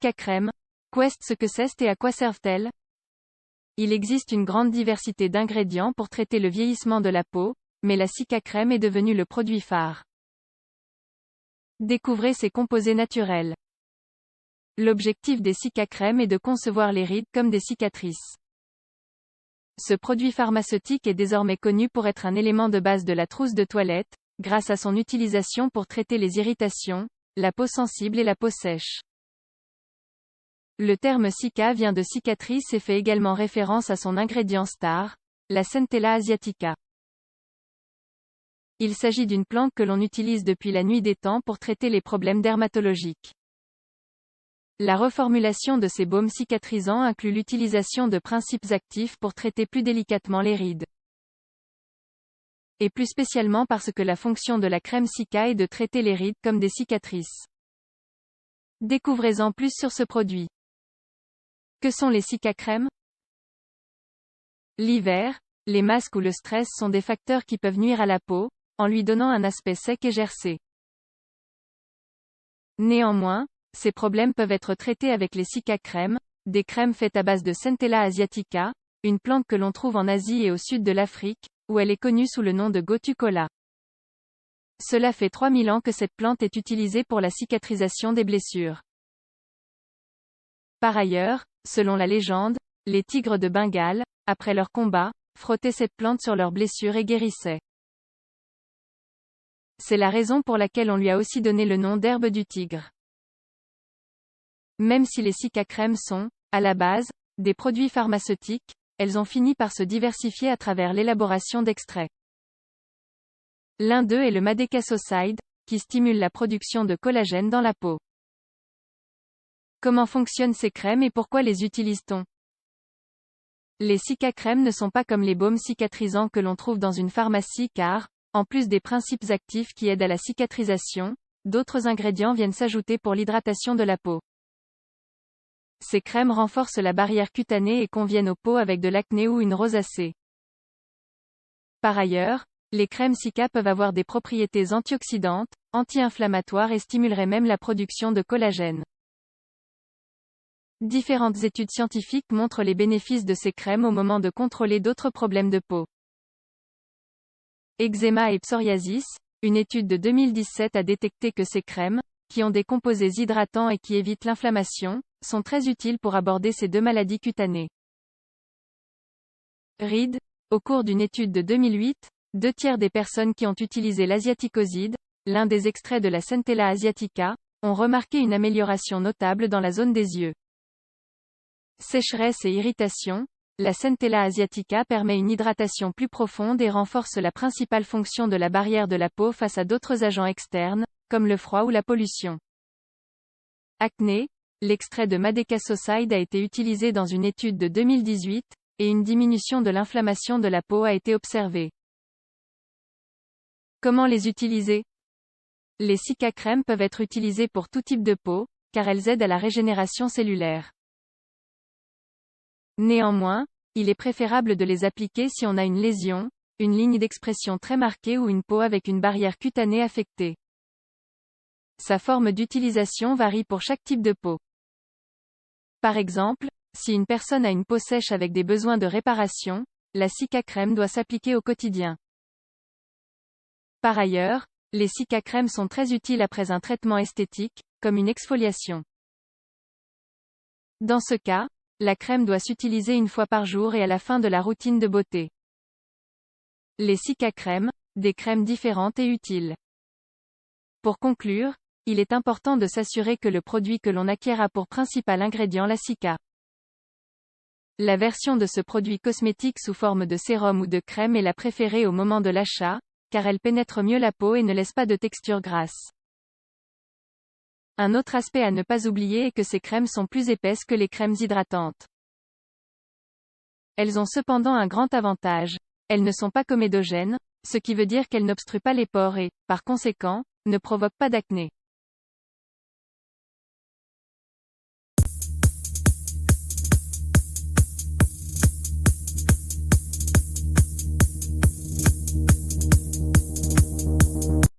Cica-crème. Qu'est ce que c'est et à quoi servent-elles? Il existe une grande diversité d'ingrédients pour traiter le vieillissement de la peau, mais la Cica-crème est devenue le produit phare. Découvrez ses composés naturels. L'objectif des Cica-crème est de concevoir les rides comme des cicatrices. Ce produit pharmaceutique est désormais connu pour être un élément de base de la trousse de toilette, grâce à son utilisation pour traiter les irritations, la peau sensible et la peau sèche. Le terme cica vient de cicatrice et fait également référence à son ingrédient star, la Centella asiatica. Il s'agit d'une plante que l'on utilise depuis la nuit des temps pour traiter les problèmes dermatologiques. La reformulation de ces baumes cicatrisants inclut l'utilisation de principes actifs pour traiter plus délicatement les rides. Et plus spécialement parce que la fonction de la crème Cica est de traiter les rides comme des cicatrices. Découvrez-en plus sur ce produit. Que sont les Cica-crèmes? L'hiver, les masques ou le stress sont des facteurs qui peuvent nuire à la peau, en lui donnant un aspect sec et gercé. Néanmoins, ces problèmes peuvent être traités avec les Cica-crèmes, des crèmes faites à base de Centella asiatica, une plante que l'on trouve en Asie et au sud de l'Afrique, où elle est connue sous le nom de Gotu kola. Cela fait 3000 ans que cette plante est utilisée pour la cicatrisation des blessures. Par ailleurs, selon la légende, les tigres de Bengale, après leur combat, frottaient cette plante sur leurs blessures et guérissaient. C'est la raison pour laquelle on lui a aussi donné le nom d'herbe du tigre. Même si les Cica-crèmes sont, à la base, des produits pharmaceutiques, elles ont fini par se diversifier à travers l'élaboration d'extraits. L'un d'eux est le Madecassoside, qui stimule la production de collagène dans la peau. Comment fonctionnent ces crèmes et pourquoi les utilise-t-on? Les Cica-crèmes ne sont pas comme les baumes cicatrisants que l'on trouve dans une pharmacie car, en plus des principes actifs qui aident à la cicatrisation, d'autres ingrédients viennent s'ajouter pour l'hydratation de la peau. Ces crèmes renforcent la barrière cutanée et conviennent aux peaux avec de l'acné ou une rosacée. Par ailleurs, les crèmes Cica peuvent avoir des propriétés antioxydantes, anti-inflammatoires et stimuleraient même la production de collagène. Différentes études scientifiques montrent les bénéfices de ces crèmes au moment de contrôler d'autres problèmes de peau. Eczéma et psoriasis, une étude de 2017 a détecté que ces crèmes, qui ont des composés hydratants et qui évitent l'inflammation, sont très utiles pour aborder ces deux maladies cutanées. Rides. Au cours d'une étude de 2008, 2/3 des personnes qui ont utilisé l'asiaticoside, l'un des extraits de la Centella asiatica, ont remarqué une amélioration notable dans la zone des yeux. Sécheresse et irritation. La Centella asiatica permet une hydratation plus profonde et renforce la principale fonction de la barrière de la peau face à d'autres agents externes, comme le froid ou la pollution. Acné. L'extrait de Madecassoside a été utilisé dans une étude de 2018, et une diminution de l'inflammation de la peau a été observée. Comment les utiliser? Les Cica-crèmes peuvent être utilisées pour tout type de peau, car elles aident à la régénération cellulaire. Néanmoins, il est préférable de les appliquer si on a une lésion, une ligne d'expression très marquée ou une peau avec une barrière cutanée affectée. Sa forme d'utilisation varie pour chaque type de peau. Par exemple, si une personne a une peau sèche avec des besoins de réparation, la Cica-crème doit s'appliquer au quotidien. Par ailleurs, les Cica-crèmes sont très utiles après un traitement esthétique, comme une exfoliation. Dans ce cas, la crème doit s'utiliser une fois par jour et à la fin de la routine de beauté. Les Cica-crèmes, des crèmes différentes et utiles. Pour conclure, il est important de s'assurer que le produit que l'on acquiert a pour principal ingrédient la Cica. La version de ce produit cosmétique sous forme de sérum ou de crème est la préférée au moment de l'achat, car elle pénètre mieux la peau et ne laisse pas de texture grasse. Un autre aspect à ne pas oublier est que ces crèmes sont plus épaisses que les crèmes hydratantes. Elles ont cependant un grand avantage. Elles ne sont pas comédogènes, ce qui veut dire qu'elles n'obstruent pas les pores et, par conséquent, ne provoquent pas d'acné.